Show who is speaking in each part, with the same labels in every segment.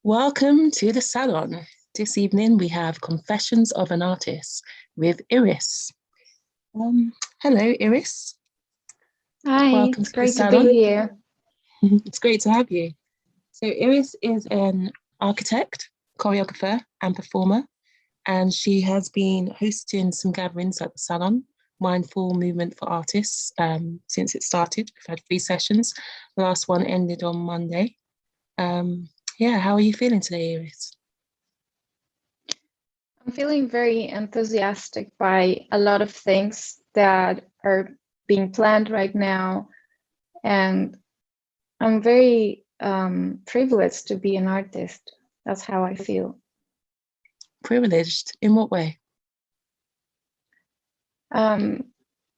Speaker 1: Welcome to the Salon. This evening we have Confessions of an Artist with Iris. Hello, Iris.
Speaker 2: Hi,
Speaker 1: Welcome
Speaker 2: it's
Speaker 1: to the
Speaker 2: great to be
Speaker 1: Salon.
Speaker 2: here.
Speaker 1: It's great to have you. So Iris is an architect, choreographer and performer, and she has been hosting some gatherings at the Salon, Mindful Movement for Artists, since it started. We've had 3 sessions. The last one ended on Monday. How are you feeling today, Iris?
Speaker 2: I'm feeling very enthusiastic by a lot of things that are being planned right now. And I'm very privileged to be an artist. That's how I feel.
Speaker 1: Privileged? In what way?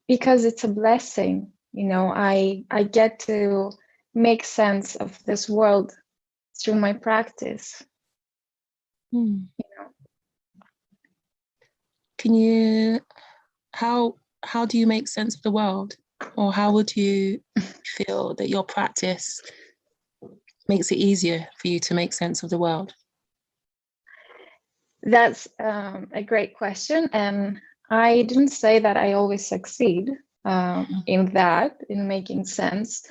Speaker 2: Because it's a blessing. You know, I get to make sense of this world through my practice.
Speaker 1: You know. Can you, how do you make sense of the world? Or how would you feel that your practice makes it easier for you to make sense of the world?
Speaker 2: That's a great question. And I didn't say that I always succeed in making sense,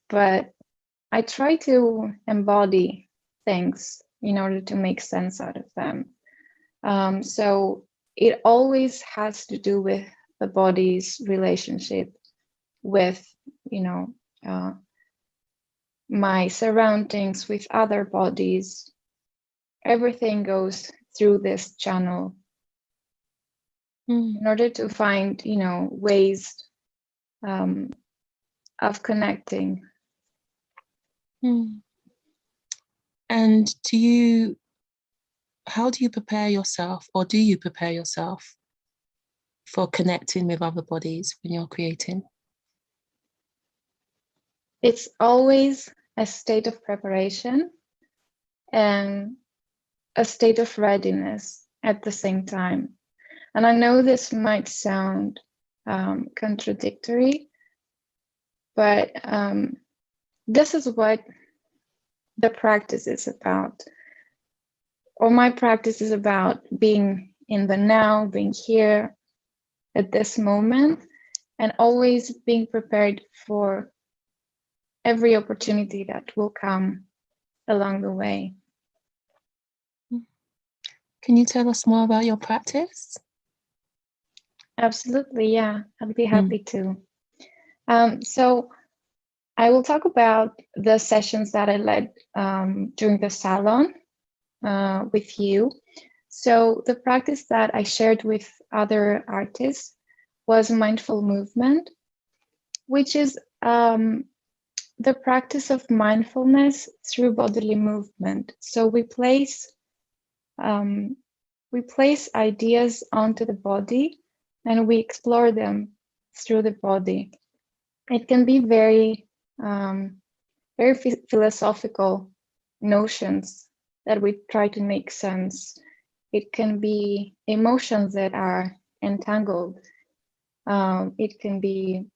Speaker 2: but I try to embody things in order to make sense out of them. So it always has to do with the body's relationship with, my surroundings, with other bodies. Everything goes through this channel in order to find, ways of connecting.
Speaker 1: And how do you prepare yourself, or do you prepare yourself for connecting with other bodies when you're creating?
Speaker 2: It's always a state of preparation and a state of readiness at the same time. And I know this might sound contradictory, but this is what the practice is about. Or my practice is about being in the now, being here at this moment, and always being prepared for every opportunity that will come along the way.
Speaker 1: Can you tell us more about your practice?
Speaker 2: Absolutely, yeah, I'd be happy to. So I will talk about the sessions that I led during the Salon with you. So the practice that I shared with other artists was mindful movement, which is the practice of mindfulness through bodily movement. So we place ideas onto the body and we explore them through the body. It can be very philosophical notions that we try to make sense. It can be emotions that are entangled. It can be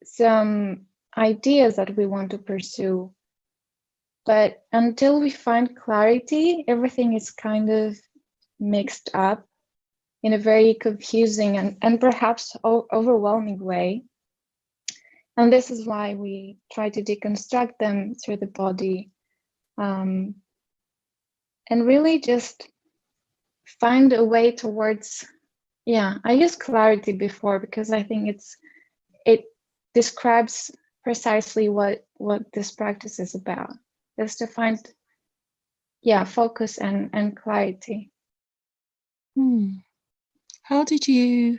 Speaker 2: some ideas that we want to pursue. But until we find clarity, everything is kind of mixed up in a very confusing and perhaps overwhelming way. And this is why we try to deconstruct them through the body and really just find a way towards, I used clarity before because I think it describes precisely what this practice is about, is to find, focus and clarity.
Speaker 1: How did you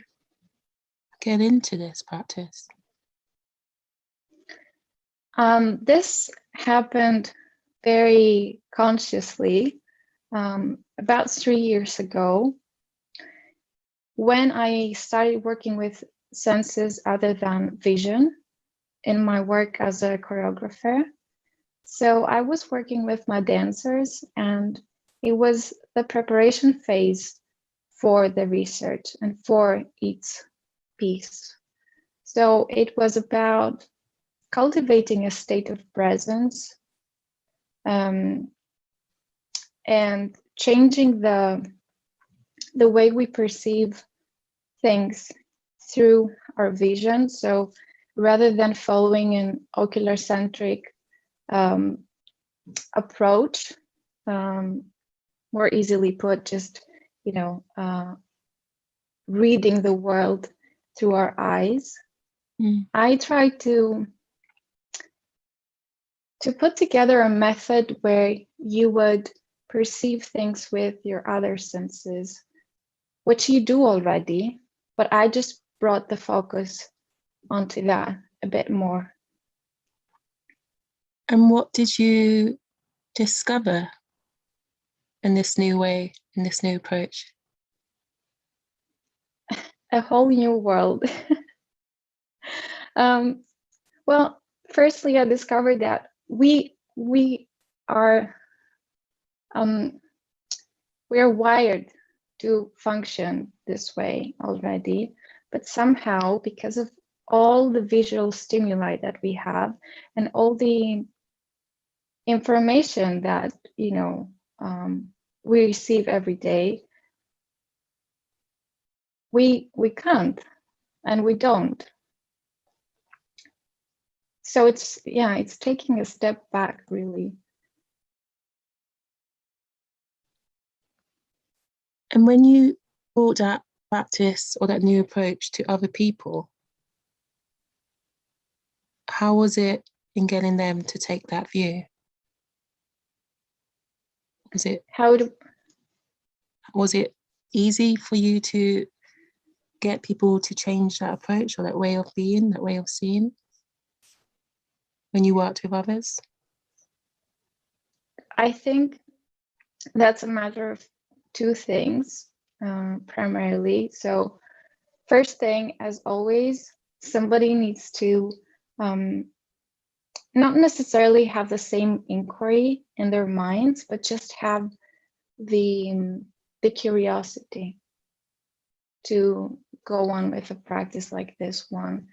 Speaker 1: get into this practice?
Speaker 2: This happened very consciously about 3 years ago when I started working with senses other than vision in my work as a choreographer. So I was working with my dancers and it was the preparation phase for the research and for each piece. So it was about cultivating a state of presence, and changing the way we perceive things through our vision. So rather than following an ocular-centric approach, more easily put, just reading the world through our eyes, I try to put together a method where you would perceive things with your other senses, which you do already, but I just brought the focus onto that a bit more.
Speaker 1: And what did you discover in this new way, in this new approach?
Speaker 2: A whole new world. Well, firstly, I discovered that we are wired to function this way already, but somehow, because of all the visual stimuli that we have and all the information that we receive every day, we can't, and we don't. So it's taking a step back, really.
Speaker 1: And when you brought that practice or that new approach to other people, how was it in getting them to take that view? Was it easy for you to get people to change that approach or that way of being, that way of seeing, when you worked with others?
Speaker 2: I think that's a matter of two things, primarily. So first thing, as always, somebody needs to not necessarily have the same inquiry in their minds, but just have the curiosity to go on with a practice like this one.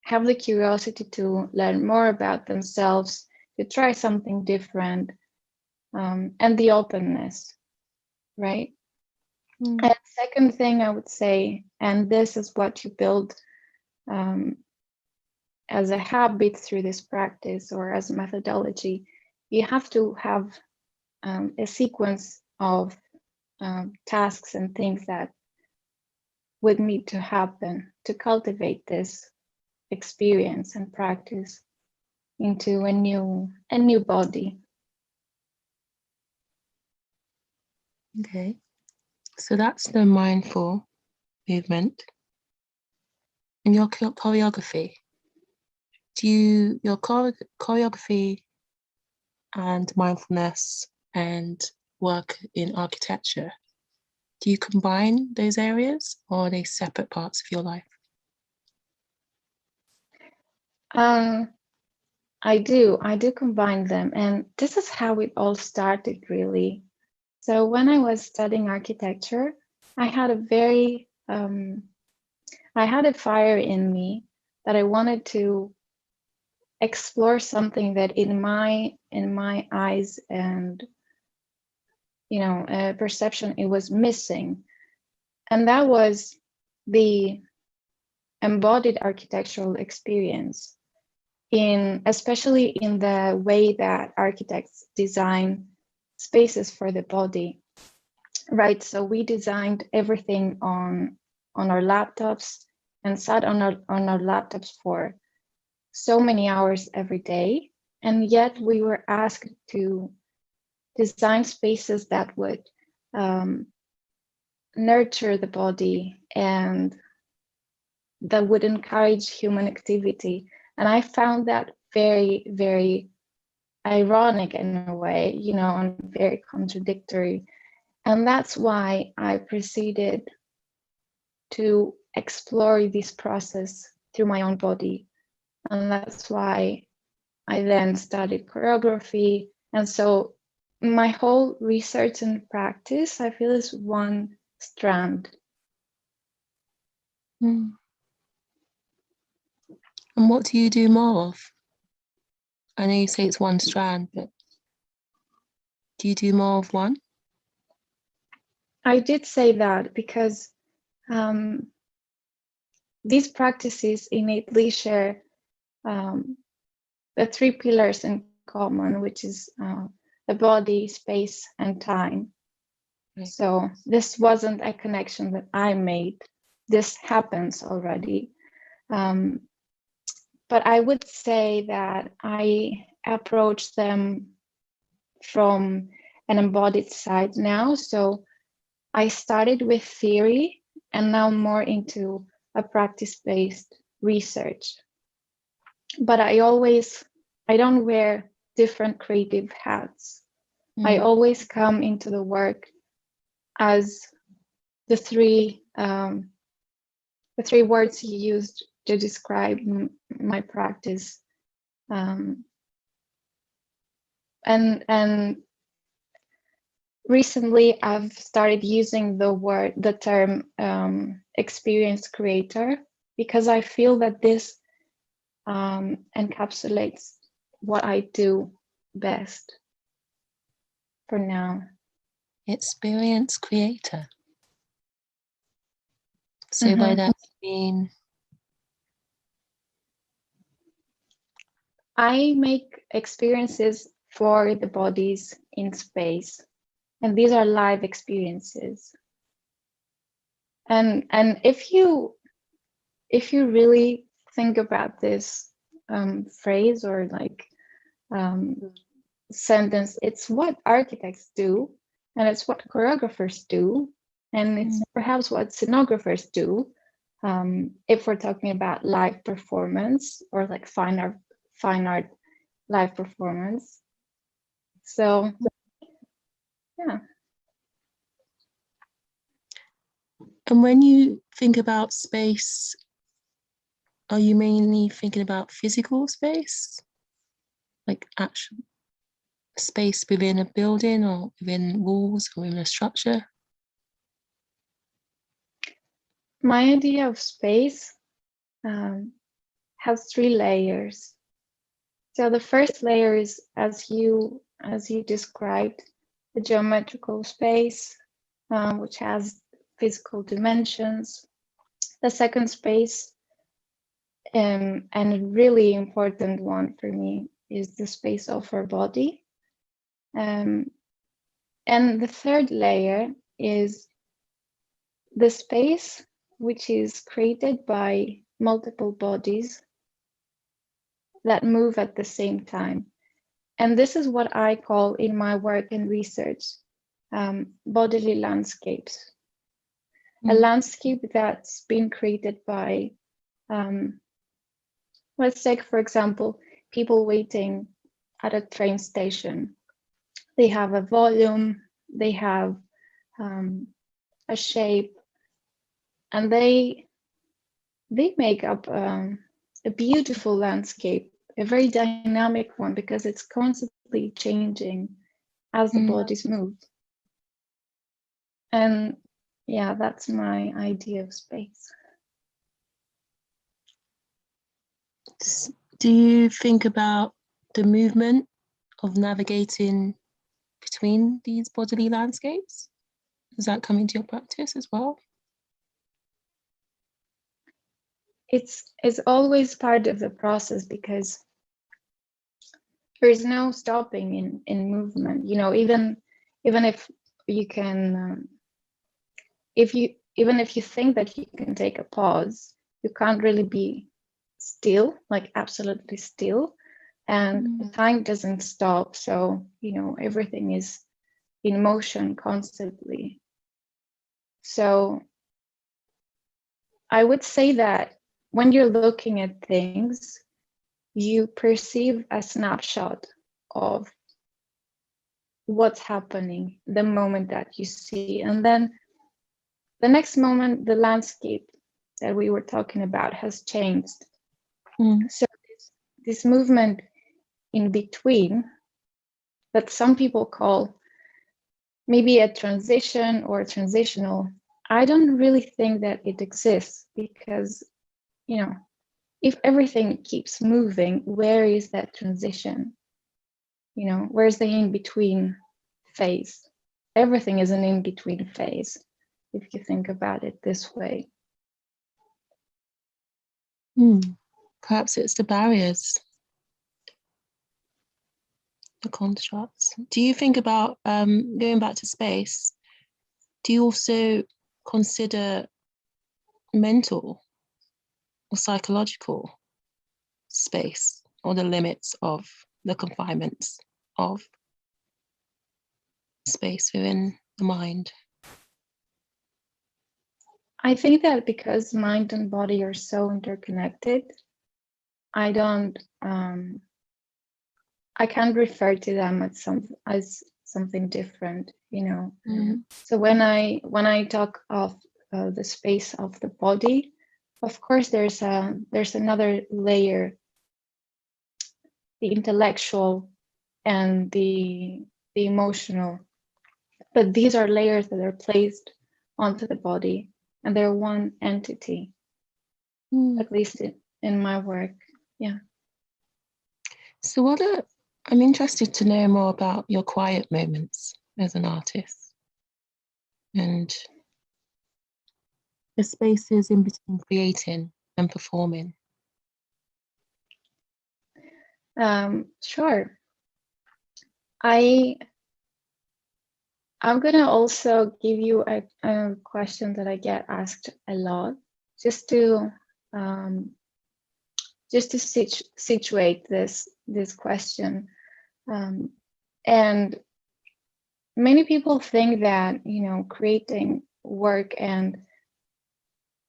Speaker 2: Have the curiosity to learn more about themselves, to try something different, and the openness, right? And second thing I would say, and this is what you build as a habit through this practice or as a methodology, you have to have a sequence of tasks and things that would need to happen to cultivate this experience and practice into a new body.
Speaker 1: Okay, so that's the mindful movement. And your choreography, your choreography and mindfulness and work in architecture, do you combine those areas, or are they separate parts of your life?
Speaker 2: I do combine them, and this is how it all started, really. So when I was studying architecture, I had a fire in me that I wanted to explore something that in my eyes and perception, it was missing, and that was the embodied architectural experience, especially in the way that architects design spaces for the body, right? So we designed everything on our laptops and sat on our laptops for so many hours every day, and yet we were asked to design spaces that would nurture the body and that would encourage human activity. And I found that very, very ironic in a way, and very contradictory. And that's why I proceeded to explore this process through my own body. And that's why I then studied choreography. And so my whole research and practice, I feel, is one strand.
Speaker 1: And what do you do more of? I know you say it's one strand, but Do you do more of one?
Speaker 2: I did say that because these practices innately share the three pillars in common, which is the body, space, and time.
Speaker 1: Right.
Speaker 2: So this wasn't a connection that I made. This happens already. But I would say that I approach them from an embodied side now. So I started with theory and now more into a practice-based research. But I don't wear different creative hats. I always come into the work as the three words you used to describe my practice, and recently I've started using the term experience creator, because I feel that this encapsulates what I do best for now.
Speaker 1: Experience creator. So by that you mean?
Speaker 2: I make experiences for the bodies in space, and these are live experiences. And if you really think about this phrase or like sentence, it's what architects do, and it's what choreographers do, and it's perhaps what scenographers do, if we're talking about live performance or like fine art live performance. So yeah.
Speaker 1: And when you think about space, are you mainly thinking about physical space? Like actual space within a building or within walls or in a structure?
Speaker 2: My idea of space has three layers. So the first layer is, as you described, the geometrical space, which has physical dimensions. The second space, and a really important one for me, is the space of our body. And the third layer is the space which is created by multiple bodies that move at the same time. And this is what I call in my work and research bodily landscapes. A landscape that's been created by, let's take, for example, people waiting at a train station. They have a volume, they have a shape, and they make up a beautiful landscape, a very dynamic one, because it's constantly changing as the bodies move. And yeah, that's my idea of space.
Speaker 1: Do you think about the movement of navigating between these bodily landscapes? Does that come into your practice as well?
Speaker 2: It's always part of the process, because there is no stopping in movement. You know, even if you can, even if you think that you can take a pause, you can't really be still, like absolutely still, and time doesn't stop. So, you know, everything is in motion constantly. So I would say that when you're looking at things, you perceive a snapshot of what's happening the moment that you see. And then the next moment, the landscape that we were talking about has changed. So this movement in between, that some people call maybe a transition or transitional, I don't really think that it exists, because, you know, if everything keeps moving, where is that transition? You know, where's the in between phase. Everything is an in-between phase, if you think about it this way.
Speaker 1: Perhaps it's the barriers, the constructs. Do you think about, going back to space, do you also consider mental or psychological space, or the limits of the confinements of space within the mind?
Speaker 2: I think that because mind and body are so interconnected, I can't refer to them as something different, you know. So when I talk of the space of the body, of course there's another layer, the intellectual and the emotional, but these are layers that are placed onto the body, and they're one entity, at least in my work. Yeah.
Speaker 1: So I'm interested to know more about your quiet moments as an artist and the spaces in between creating and performing.
Speaker 2: Sure. I'm gonna also give you a question that I get asked a lot, just to situate this question. And many people think that, you know, creating work and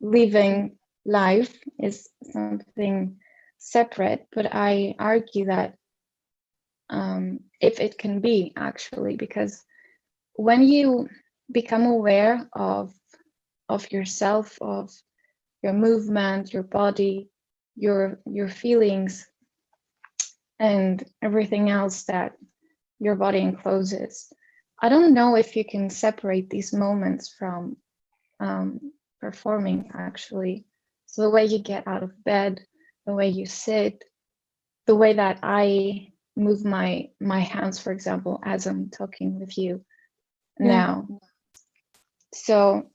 Speaker 2: living life is something separate, but I argue that if it can be, actually, because when you become aware of yourself, of your movement, your body, your feelings, and everything else that your body encloses, I don't know if you can separate these moments from performing, actually. So the way you get out of bed, the way you sit, the way that I move my hands, for example, as I'm talking with you now. So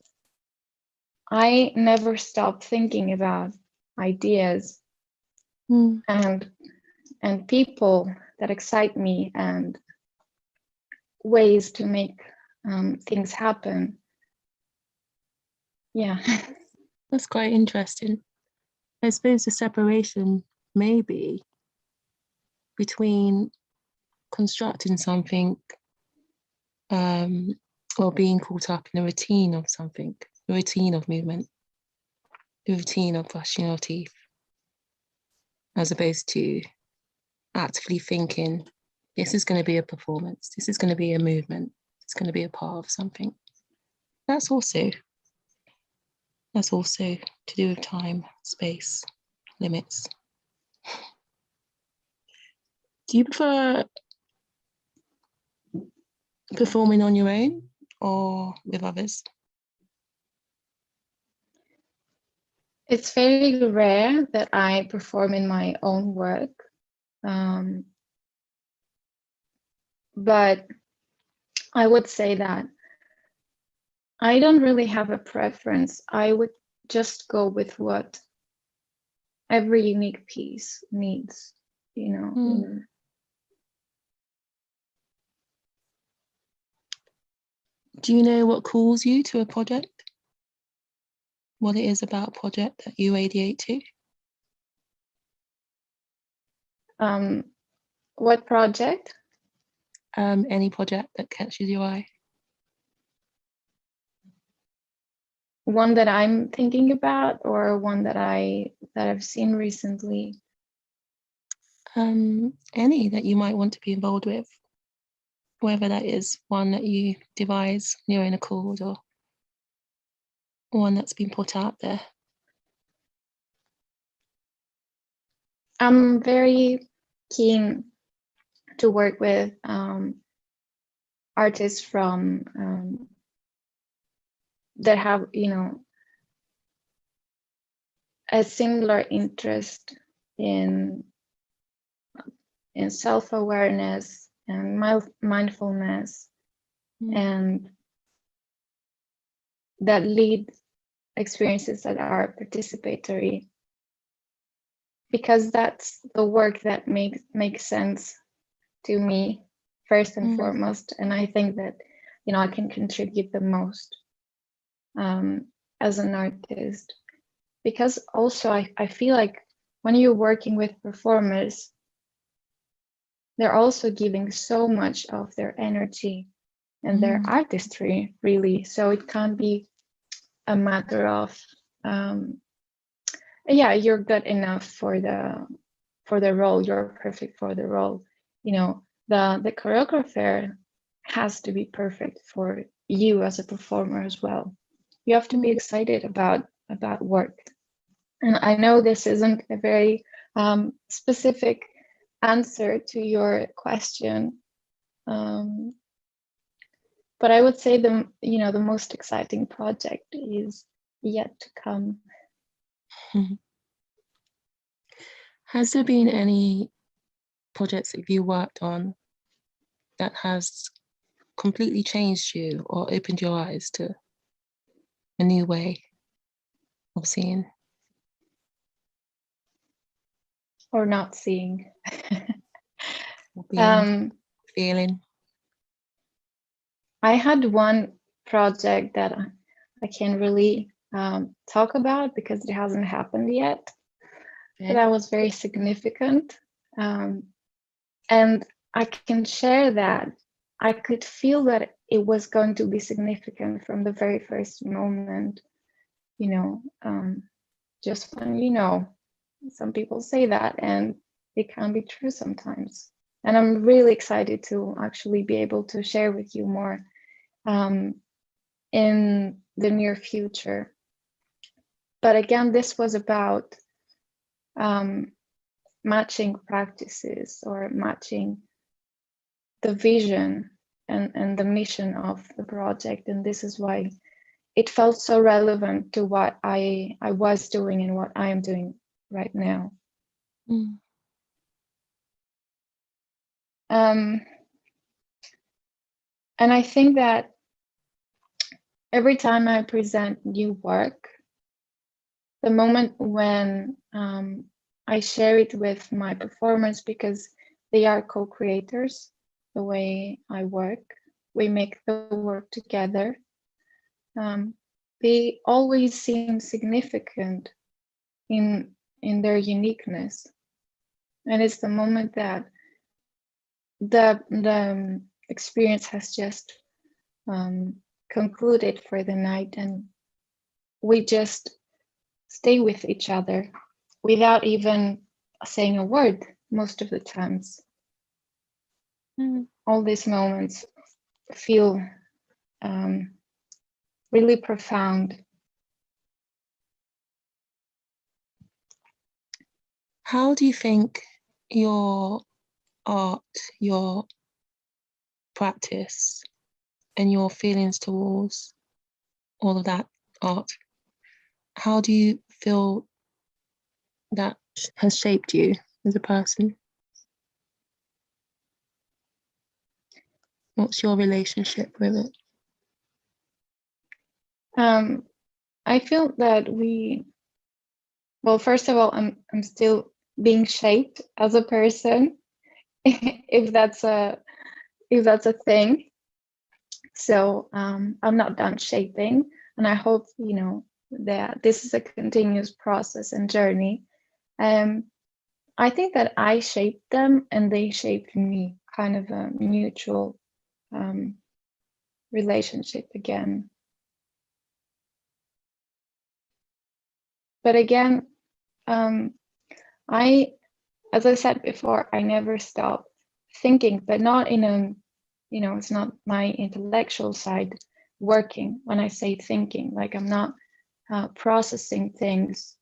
Speaker 2: I never stop thinking about ideas and people that excite me and ways to make things happen. Yeah.
Speaker 1: That's quite interesting. I suppose the separation may be between constructing something or being caught up in a routine of something, a routine of movement, the routine of brushing your teeth, as opposed to actively thinking, this is going to be a performance, this is going to be a movement, it's going to be a part of something. That's also to do with time, space, limits. Do you prefer performing on your own or with others?
Speaker 2: It's very rare that I perform in my own work. But I would say that I don't really have a preference. I would just go with what every unique piece needs, you know.
Speaker 1: Do you know what calls you to a project? What it is about a project that you radiate to?
Speaker 2: What project?
Speaker 1: Any project that catches your eye.
Speaker 2: One that I'm thinking about, or one that I've seen recently?
Speaker 1: Any that you might want to be involved with, whether that is one that you devise on your own accord or one that's been put out there.
Speaker 2: I'm very keen to work with artists from that have, you know, a similar interest in self-awareness and mindfulness and that lead experiences that are participatory, because that's the work that makes sense to me first and foremost. And I think that, you know, I can contribute the most as an artist, because also I feel like when you're working with performers, they're also giving so much of their energy and their artistry, really. So it can't be a matter of yeah, you're good enough for the role, you're perfect for the role. You know, the choreographer has to be perfect for you as a performer as well. You have to be excited about work. And I know this isn't a very specific answer to your question, but I would say the most exciting project is yet to come.
Speaker 1: Has there been any projects that you worked on that has completely changed you or opened your eyes to a new way of seeing?
Speaker 2: Or not seeing.
Speaker 1: Feeling.
Speaker 2: I had one project that I can't really talk about because it hasn't happened yet. Okay. But that was very significant. And I can share that I could feel that it was going to be significant from the very first moment, you know, just when, you know, some people say that and it can be true sometimes. And I'm really excited to actually be able to share with you more in the near future. But again, this was about matching practices or matching the vision and the mission of the project. And this is why it felt so relevant to what I was doing and what I am doing right now. And I think that every time I present new work, the moment when I share it with my performers, because they are co-creators, the way I work, we make the work together. They always seem significant in their uniqueness. And it's the moment that the experience has just concluded for the night, and we just stay with each other without even saying a word most of the times. All these moments feel really profound.
Speaker 1: How do you think your art, your practice, and your feelings towards all of that art, how do you feel that has shaped you as a person? What's your relationship with it?
Speaker 2: I feel that well, first of all, I'm still being shaped as a person, if that's a thing. So I'm not done shaping, and I hope, you know, that this is a continuous process and journey. I think that I shaped them and they shaped me, kind of a mutual relationship again. But again, as I said before, I never stop thinking, but not in a, you know, it's not my intellectual side working when I say thinking, like I'm not processing things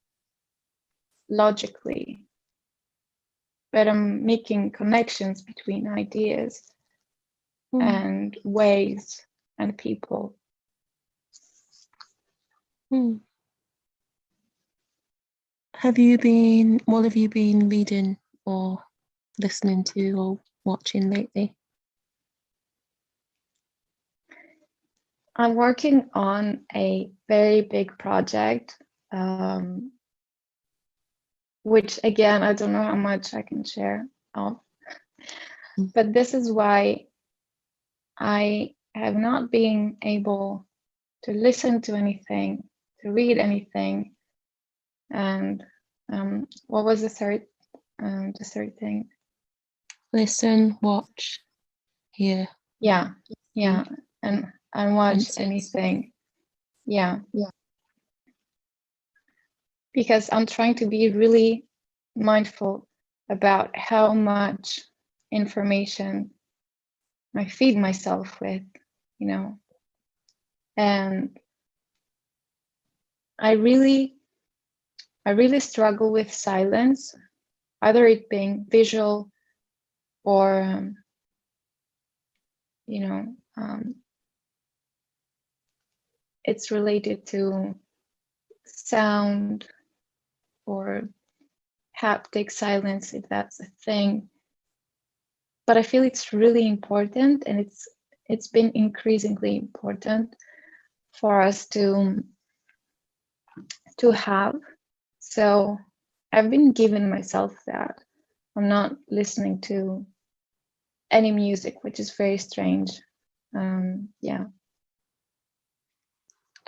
Speaker 2: logically, but I'm making connections between ideas and ways and people.
Speaker 1: What have you been reading or listening to or watching lately?
Speaker 2: I'm working on a very big project, which again, I don't know how much I can share of, but this is why I have not been able to listen to anything, to read anything. And what was the third thing?
Speaker 1: Listen, watch, hear.
Speaker 2: Yeah, and watch
Speaker 1: Senses.
Speaker 2: anything. Yeah. Because I'm trying to be really mindful about how much information I feed myself with, you know. And I really struggle with silence, either it being visual or it's related to sound or haptic silence, if that's a thing. But I feel it's really important, and it's been increasingly important for us to have. So I've been giving myself that. I'm not listening to any music, which is very strange. Yeah.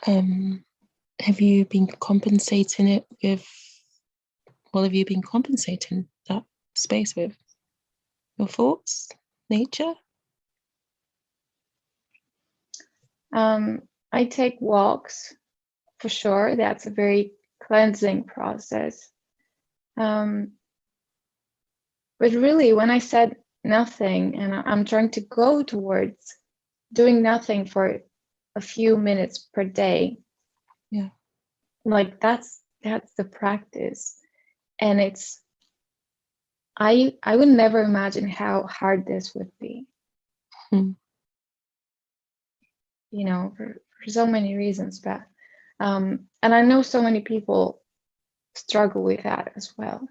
Speaker 1: Have you been compensating it with? What have you been compensating that space with? Your thoughts, nature?
Speaker 2: I take walks for sure. That's a very cleansing process. But really, when I said nothing, and I'm trying to go towards doing nothing for a few minutes per day,
Speaker 1: Yeah,
Speaker 2: like that's the practice. And it's I would never imagine how hard this would be. You know, for so many reasons. But and I know so many people struggle with that as well.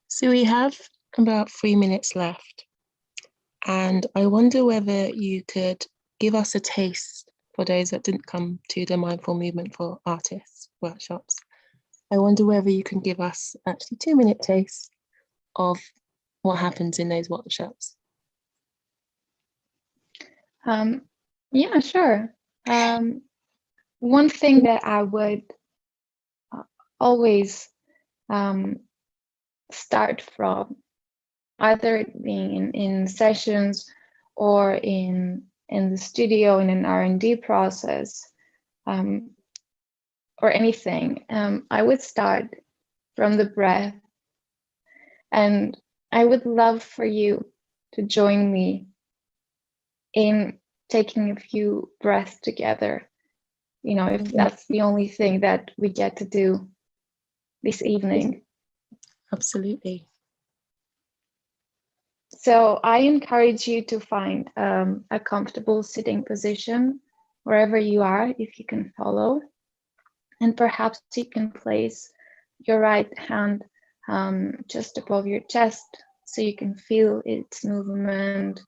Speaker 1: So we have about 3 minutes left, and I wonder whether you could give us a taste for those that didn't come to the Mindful Movement for Artists workshops. I wonder whether you can give us actually 2-minute taste of what happens in those workshops.
Speaker 2: Yeah, sure. One thing that I would always start from, either being in sessions or in the studio in an R&D process, or anything, I would start from the breath. And I would love for you to join me in taking a few breaths together, you know, if that's the only thing that we get to do this evening.
Speaker 1: Absolutely.
Speaker 2: So I encourage you to find a comfortable sitting position wherever you are, if you can follow. And perhaps you can place your right hand just above your chest so you can feel its movement.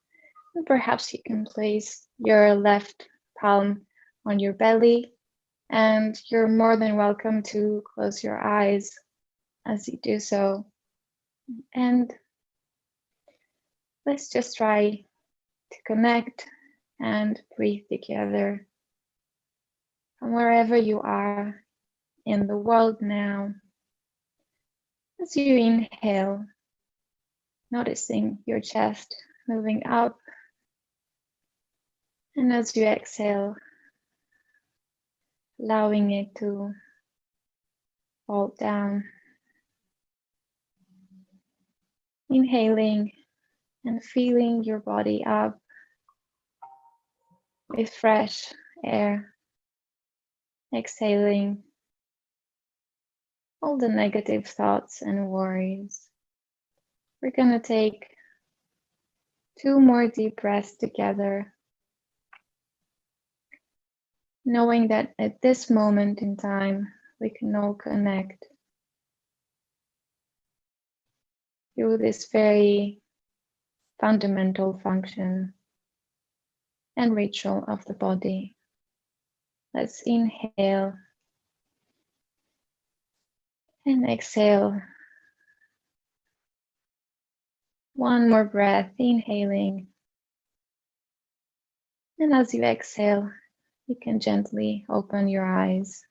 Speaker 2: And perhaps you can place your left palm on your belly, and you're more than welcome to close your eyes as you do so. And let's just try to connect and breathe together from wherever you are in the world now. As you inhale, noticing your chest moving up, and as you exhale, allowing it to fall down. Inhaling and feeling your body up with fresh air. Exhaling all the negative thoughts and worries. We're gonna take 2 more deep breaths together, knowing that at this moment in time, we can all connect through this very fundamental function and ritual of the body. Let's inhale and exhale. One more breath, inhaling. And as you exhale, you can gently open your eyes.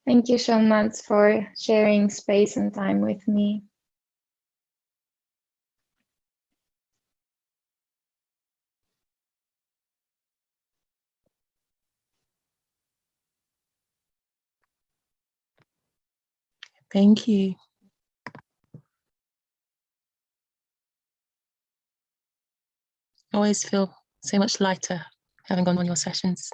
Speaker 2: Thank you so much for sharing space and time with me.
Speaker 1: Thank you. I always feel so much lighter having gone on your sessions.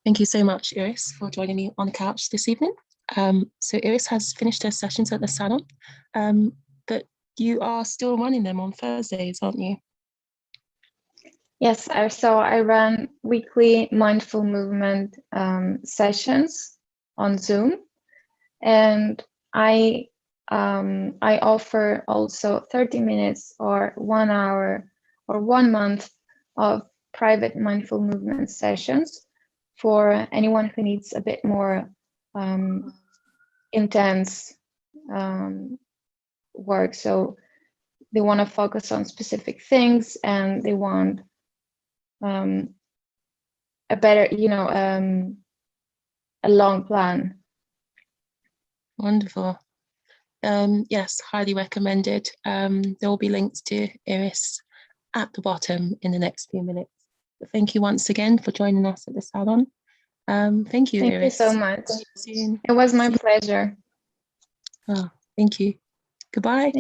Speaker 1: Thank you so much, Iris, for joining me on the couch this evening. So Iris has finished her sessions at the Salon, but you are still running them on Thursdays, aren't you?
Speaker 2: Yes, so I run weekly mindful movement sessions on Zoom, and I offer also 30 minutes or 1 hour or 1 month of private mindful movement sessions for anyone who needs a bit more intense work. So they want to focus on specific things and they want a better, a long plan.
Speaker 1: Wonderful. Yes, highly recommended. There will be links to Iris at the bottom in the next few minutes. But thank you once again for joining us at the Salon. Thank you, Iris.
Speaker 2: Thank you so much.
Speaker 1: See you soon.
Speaker 2: It was my pleasure.
Speaker 1: Oh, thank you. Goodbye.